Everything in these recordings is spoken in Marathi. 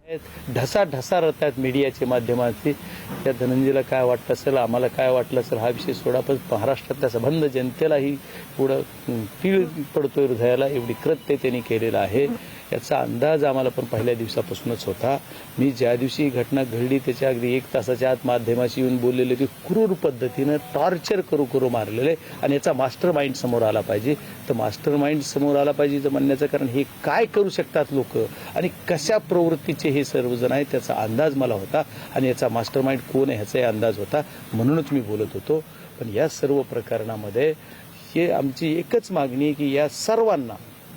ढसा रतात मीडियाच्या माध्यमातून. त्या धनंजयला काय वाटतं असेल, आम्हाला काय वाटलं असेल हा विषय सोडा, पण महाराष्ट्रातल्या संबंध जनतेलाही पुढं तीळ पडतोय हृदयाला, एवढी कृत्य त्यांनी केलेलं आहे. याचा अंदाज आम्हाला पण पहिल्या दिवसापासूनच होता. मी ज्या दिवशी ही घटना घडली त्याच्या अगदी 1 तासाच्या आत माध्यमाशी येऊन बोललेले की क्रूर पद्धतीनं टॉर्चर करू मारलेले, आणि याचा मास्टर माइंड समोर आला पाहिजे. तर मास्टर माइंड समोर आला पाहिजे तर म्हणण्याचं कारण हे काय करू शकतात लोक आणि कशा प्रवृत्तीचे हे सर्वजण आहेत त्याचा अंदाज मला होता, आणि याचा मास्टर माइंड कोण आहे ह्याचाही अंदाज होता, म्हणूनच मी बोलत होतो. पण या सर्व प्रकरणामध्ये हे आमची एकच मागणी आहे की या सर्वांना,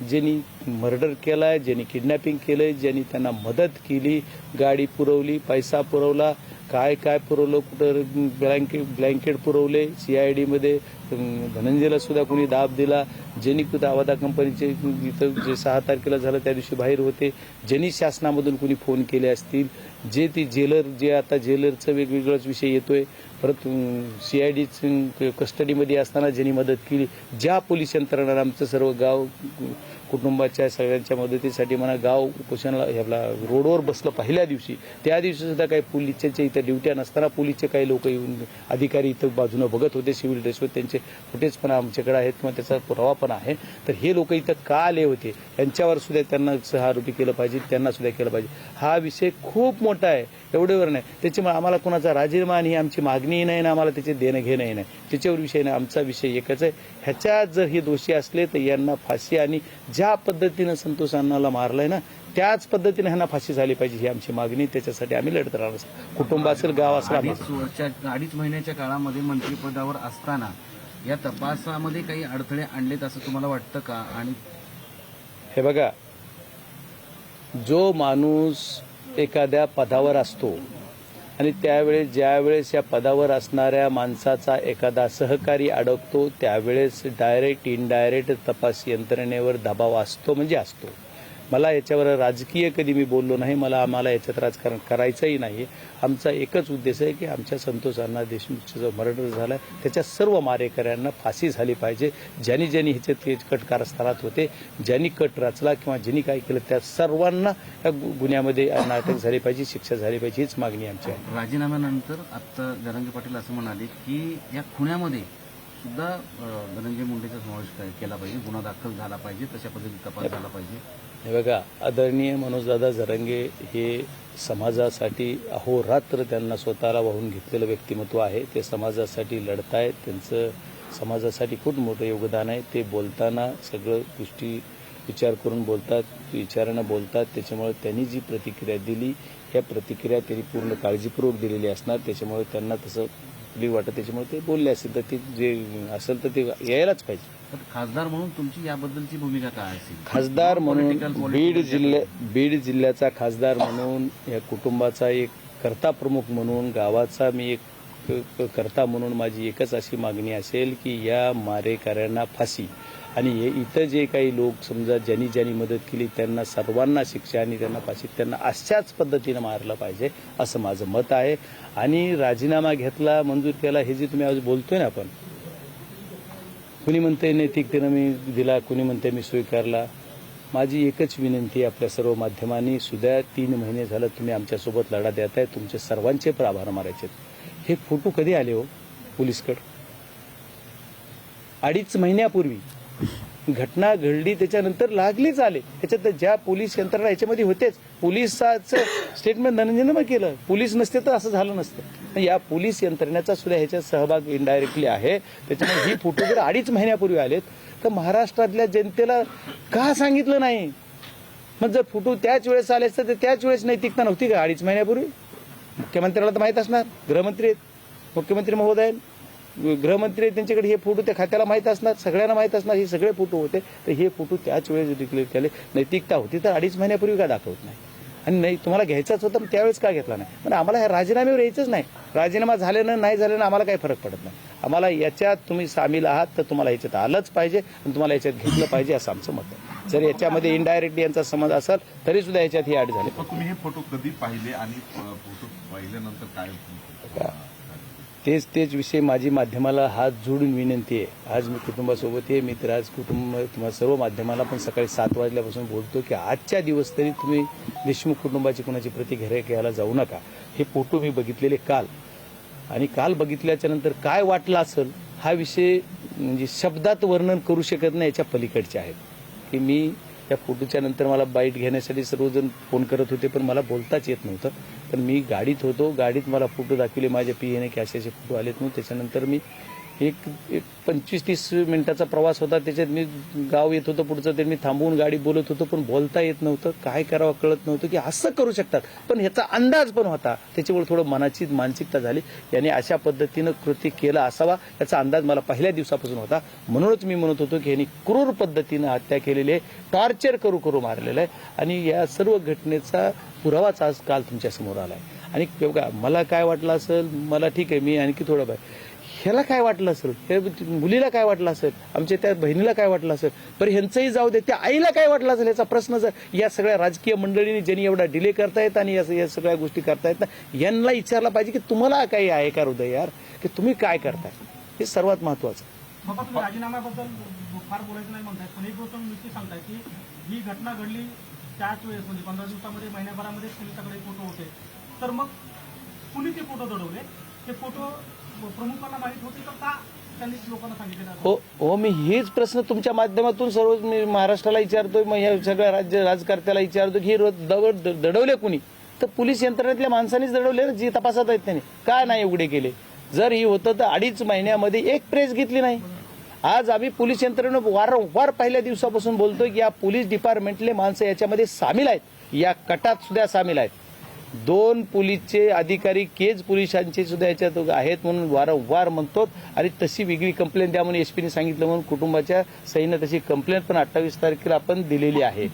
ज्यांनी मर्डर केलाय, ज्यांनी किडनॅपिंग केलंय, ज्यांनी त्यांना मदत केली, गाडी पुरवली, पैसा पुरवला, काय पुरवलं, कुठं ब्लँकेट पुरवले, CIDमध्ये धनंजयला सुद्धा कोणी दाब दिला, ज्यांनी आवादा कंपनीचे इथं जे 6 तारखेला झालं त्या दिवशी बाहेर होते, ज्यांनी शासनामधून कोणी फोन केले असतील, जे ती जे आता जेलरचं वेगवेगळाच विषय येतोय, परत CID कस्टडीमध्ये असताना ज्यांनी मदत केली, ज्या पोलीस यंत्रणा आमचं सर्व गाव कुटुंबाच्या सगळ्यांच्या मदतीसाठी म्हणा गाव उपोषणाला ह्याला रोडवर बसलं पहिल्या दिवशी, त्या दिवशी सुद्धा काही पोलीसच्या इथं ड्युट्या नसताना पोलीसचे काही लोक येऊन अधिकारी इथं बाजूनं बघत होते सिव्हिल ड्रेसवर, त्यांचे फुटेज पण आमच्याकडे आहेत किंवा त्याचा पुरावा पण आहे. तर हे लोक इथं का आले होते यांच्यावर सुद्धा त्यांना सहारूपी केलं पाहिजे, त्यांना सुद्धा केलं पाहिजे. हा विषय खूप मोठा आहे, एवढ्यावर नाही. त्याच्यामुळे आम्हाला कोणाचा राजीनामा ही आमची मागणीही नाही ना आम्हाला त्याचे देणं घेणंही नाही, त्याच्यावर विषय नाही. आमचा विषय एकच आहे, ह्याच्यात जर हे दोषी असले तर यांना फाशी, आणि ज्या पद्धतीनं संतोष अण्णाला मारलंय ना त्याच पद्धतीने ह्यांना फाशी झाली पाहिजे ही आमची मागणी. त्याच्यासाठी आम्ही लढत राहणार. कुटुंब असेल, गाव असेल. 2.5 महिन्याच्या काळामध्ये मंत्रिपदावर असताना या तपासामध्ये काही अडथळे आणलेत असं तुम्हाला वाटतं का? आणि हे बघा, जो माणूस एखाद्या पदावर असतो आणि त्यावेळेस ज्यावेळेस या पदावर असणाऱ्या माणसाचा एखादा सहकारी अडकतो त्यावेळेस डायरेक्ट इनडायरेक्ट तपास यंत्रणेवर दबाव असतो म्हणजे असतो. मला याच्यावर राजकीय कधी मी बोललो नाही, आम्हाला याच्यात राजकारण करायचंही नाही. आमचा एकच उद्देश आहे की आमच्या संतोष अण्णा देशमुखचा जो मर्डर झाला त्याच्या सर्व मारेकऱ्यांना फाशी झाली पाहिजे. ज्यांनी ह्याच्यात कट कारस्थानात होते, ज्यांनी कट रचला किंवा ज्यांनी काय केलं त्या सर्वांना या गुन्ह्यामध्ये अटक झाली पाहिजे, शिक्षा झाली पाहिजे, हीच मागणी आमची आहे. राजीनाम्यानंतर आता जरांगे पाटील असं म्हणाले की या खुन्यामध्ये सुद्धा धनंजय मुंडेचा समावेश केला पाहिजे, गुन्हा दाखल झाला पाहिजे, तशा पद्धतीने तपास झाला पाहिजे. हे बघा, आदरणीय मनोजदादा जरांगे हे समाजासाठी अहोरात्र त्यांना स्वतःला वाहून घेतलेलं व्यक्तिमत्व आहे. ते समाजासाठी लढतायत, त्यांचं समाजासाठी खूप मोठं योगदान आहे. ते बोलताना सगळं गोष्टी विचार करून बोलतात, विचारानं बोलतात. त्याच्यामुळे त्यांनी जी प्रतिक्रिया दिली ह्या प्रतिक्रिया त्यांनी पूर्ण काळजीपूर्वक दिलेली असणार. त्याच्यामुळे त्यांना तसं वाटत, त्याच्यामुळे ते बोलले असेल तर ते जे असेल तर ते यायलाच पाहिजे. खासदार म्हणून तुमची याबद्दलची भूमिका काय असेल? खासदार म्हणून बीड जिल्ह्याचा खासदार म्हणून, या कुटुंबाचा एक कर्ता प्रमुख म्हणून, गावाचा मी एक कर्ता म्हणून माझी एकच अशी मागणी असेल की या मारेकऱ्यांना फाशी, आणि इथं जे काही लोक समजा ज्यांनी मदत केली त्यांना सर्वांना शिक्षा आणि त्यांना फाशी, त्यांना अशाच पद्धतीनं मारलं पाहिजे असं माझं मत आहे. आणि राजीनामा घेतला, मंजूर केला, हे जे तुम्ही आज बोलतोय ना, आपण कुणी म्हणतंय नैतिकतेनं मी दिला, कुणी म्हणतंय मी स्वीकारला. माझी एकच विनंती आपल्या सर्व माध्यमांनी सुद्धा 3 महिने झालं तुम्ही आमच्यासोबत लढा देत आहे, तुमचे सर्वांचे पण आभार मारायचे. हे फोटो कधी आले हो पोलीसकडे? 2.5 महिन्यापूर्वी घटना घडली, त्याच्यानंतर लागलीच आले. त्याच्यात ज्या पोलीस यंत्रणा याच्यामध्ये होतेच, पोलिसाचं स्टेटमेंट धनंजयनं मग केलं, पोलीस नसते तर असं झालं नसतं. या पोलीस यंत्रणेचा सुद्धा ह्याच्यात सहभाग इनडायरेक्टली आहे. त्याच्यामुळे ही फोटो जर 2.5 महिन्यापूर्वी आलेत तर महाराष्ट्रातल्या जनतेला का सांगितलं नाही? मग जर फोटो त्याच वेळेस आले असते तर त्याच वेळेस नैतिकता नव्हती का 2.5 महिन्यापूर्वी? मुख्यमंत्र्याला तर माहीत असणार, गृहमंत्री आहेत, मुख्यमंत्री महोदय गृहमंत्री त्यांच्याकडे हे फोटो त्या खात्याला माहीत असणार, सगळ्यांना माहीत असणार हे सगळे फोटो होते. तर हे फोटो त्याच वेळेस डिक्लेअर केले. नैतिकता होती तर 2.5 महिन्यापूर्वी का दाखवत नाही? आणि नाही तुम्हाला घ्यायचाच होता त्यावेळेस का घेतला नाही? पण आम्हाला ह्या राजीनाम्यावर यायचंच नाही. राजीनामा झाल्यानं नाही झाल्यानं आम्हाला काही फरक पडत नाही. आम्हाला याच्यात तुम्ही सामील आहात तर तुम्हाला याच्यात आलंच पाहिजे आणि तुम्हाला याच्यात घेतलं पाहिजे असं आमचं मत आहे. जर याच्यामध्ये इनडायरेक्टली यांचा समज असेल तरी सुद्धा याच्यात ही अट झाली. तुम्ही हे फोटो कधी पाहिले आणि फोटो पाहिल्यानंतर काय तेच विषय माझी माध्यमाला हात जोडून विनंती आहे. आज मी कुटुंबासोबत आहे. मी तर आज तुम्हाला सर्व माध्यमाला पण सकाळी 7 वाजल्यापासून बोलतो की आजच्या दिवस तरी तुम्ही देशमुख कुटुंबाची कोणाची प्रति घ्यायला जाऊ नका. हे फोटो मी बघितलेले काल, आणि काल बघितल्याच्या नंतर काय वाटलं असेल हा विषय म्हणजे शब्दात वर्णन करू शकत नाही, याच्या पलीकडचे आहेत. की मी त्या फोटोच्या नंतर मला बाईट घेण्यासाठी सर्वजण फोन करत होते, पण मला बोलताच येत नव्हतं. पण मी गाडीत होतो, गाडीत मला फोटो दाखवले माझ्या पीएने की असे फोटो आलेत म्हणून. त्याच्यानंतर मी एक 25-30 मिनिटाचा प्रवास होता, त्याच्यात मी गाव येत होतं पुढचं, ते मी थांबवून गाडी बोलत होतो, पण बोलता येत नव्हतं. काय करावं कळत नव्हतं की असं करू शकतात. पण ह्याचा अंदाज पण होता, त्याच्यामुळे थोडं मनाची मानसिकता झाली. याने अशा पद्धतीनं कृती केला असावा याचा अंदाज मला पहिल्या दिवसापासून होता. म्हणूनच मी म्हणत होतो की यांनी क्रूर पद्धतीनं हत्या केलेली आहे, टॉर्चर करू मारलेलं आहे. आणि या सर्व घटनेचा पुरावाच आज काल तुमच्या समोर आला आहे. आणि बघा, मला काय वाटलं असेल, मला ठीक आहे, मी आणखी थोडं ह्याला काय वाटलं असेल, हे मुलीला काय वाटलं असेल, आमच्या त्या बहिणीला काय वाटलं असेल, पण ह्यांचंही जाऊ दे, त्या आईला काय वाटलं असेल याचा प्रश्न जर या सगळ्या राजकीय मंडळींनी ज्यांनी एवढा डिले करतायत आणि या सगळ्या गोष्टी करतायत ना, यांना विचारला पाहिजे की तुम्हाला काही आहे का हृदय यार, की तुम्ही काय करताय. हे सर्वात महत्वाचं. बाबा, तुम्ही राजीनाम्याबद्दल फार बोलायचं नाही म्हणताय, पण एक गोष्ट नक्की सांगताय की ही घटना घडली त्याच वेळेस, म्हणजे 15 दिवसामध्ये, महिन्याभरामध्ये पोलिसांकडे फोटो होते. तर मग कुणी ते फोटो दडवले? ते फोटो प्रमुखांना माहित होते तर का त्यांनी लोकांना सांगितले? हो, मी हेच प्रश्न तुमच्या माध्यमातून सर्व मी महाराष्ट्राला विचारतोय, मग या सगळ्या राजकर्त्याला विचारतो की हे दडवले कुणी? तर पोलीस यंत्रणेतल्या माणसांनीच दडवले, जी तपासात आहेत त्यांनी. का नाही उघडे केले? जर ही होतं तर 2.5 महिन्यामध्ये एक प्रेस घेतली नाही. आज आम्ही पोलीस यंत्रणेनं वारंवार पहिल्या दिवसापासून बोलतोय की या पोलीस डिपार्टमेंटले माणसं याच्यामध्ये सामील आहेत, या कटात सुद्धा सामील आहेत. 2 पोलीसचे अधिकारी केज पोलिसांचे सुद्धा याच्यात आहेत म्हणून वारंवार म्हणतो. आणि तशी वेगळी कंप्लेंट द्या म्हणून एसपीने सांगितलं म्हणून कुटुंबाच्या सहीनं तशी कंप्लेंट पण 28 तारखेला आपण दिलेली आहे.